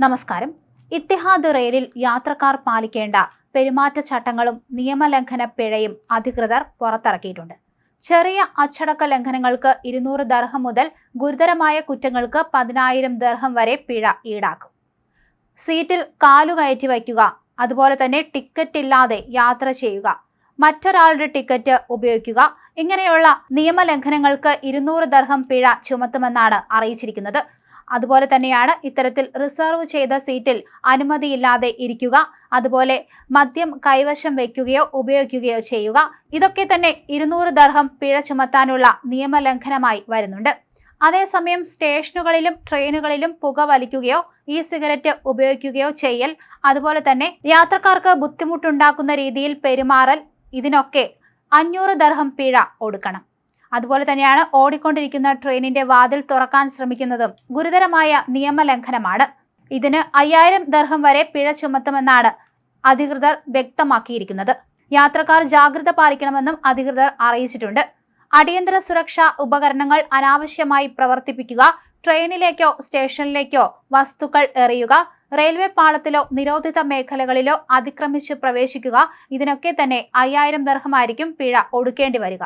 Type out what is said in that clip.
നമസ്കാരം. ഇത്തിഹാദ് റെയിലിൽ യാത്രക്കാർ പാലിക്കേണ്ട പെരുമാറ്റച്ചട്ടങ്ങളും നിയമലംഘന പിഴയും അധികൃതർ പുറത്തിറക്കിയിട്ടുണ്ട്. ചെറിയ അച്ചടക്ക ലംഘനങ്ങൾക്ക് 200 ദർഹം മുതൽ ഗുരുതരമായ കുറ്റങ്ങൾക്ക് 10,000 ദർഹം വരെ പിഴ ഈടാക്കും. സീറ്റിൽ കാലുകയറ്റി വയ്ക്കുക, അതുപോലെ തന്നെ ടിക്കറ്റ് ഇല്ലാതെ യാത്ര ചെയ്യുക, മറ്റൊരാളുടെ ടിക്കറ്റ് ഉപയോഗിക്കുക, ഇങ്ങനെയുള്ള നിയമലംഘനങ്ങൾക്ക് 200 ദർഹം പിഴ ചുമത്തുമെന്നാണ് അറിയിച്ചിരിക്കുന്നത്. അതുപോലെ തന്നെയാണ് ഇത്തരത്തിൽ റിസർവ് ചെയ്ത സീറ്റിൽ അനുമതിയില്ലാതെ ഇരിക്കുക, അതുപോലെ മദ്യം കൈവശം വയ്ക്കുകയോ ഉപയോഗിക്കുകയോ ചെയ്യുക, ഇതൊക്കെ തന്നെ 200 ദർഹം പിഴ ചുമത്താനുള്ള നിയമലംഘനമായി വരുന്നുണ്ട്. അതേസമയം സ്റ്റേഷനുകളിലും ട്രെയിനുകളിലും പുക വലിക്കുകയോ സിഗരറ്റ് ഉപയോഗിക്കുകയോ ചെയ്യൽ, അതുപോലെ തന്നെ യാത്രക്കാർക്ക് ബുദ്ധിമുട്ടുണ്ടാക്കുന്ന രീതിയിൽ പെരുമാറൽ, ഇതിനൊക്കെ 500 ദർഹം പിഴ ഒടുക്കണം. അതുപോലെ തന്നെയാണ് ഓടിക്കൊണ്ടിരിക്കുന്ന ട്രെയിനിന്റെ വാതിൽ തുറക്കാൻ ശ്രമിക്കുന്നതും ഗുരുതരമായ നിയമലംഘനമാണ്. ഇതിന് 5000 ദർഹം വരെ പിഴ ചുമത്തുമെന്നാണ് അധികൃതർ വ്യക്തമാക്കിയിരിക്കുന്നത്. യാത്രക്കാർ ജാഗ്രത പാലിക്കണമെന്നും അധികൃതർ അറിയിച്ചിട്ടുണ്ട്. അടിയന്തര സുരക്ഷാ ഉപകരണങ്ങൾ അനാവശ്യമായി പ്രവർത്തിപ്പിക്കുക, ട്രെയിനിലേക്കോ സ്റ്റേഷനിലേക്കോ വസ്തുക്കൾ എറിയുക, റെയിൽവേ പാളത്തിലോ നിരോധിത മേഖലകളിലോ അതിക്രമിച്ച് പ്രവേശിക്കുക, ഇതിനൊക്കെ തന്നെ 5000 ദർഹമായിരിക്കും പിഴ ഒടുക്കേണ്ടി വരിക.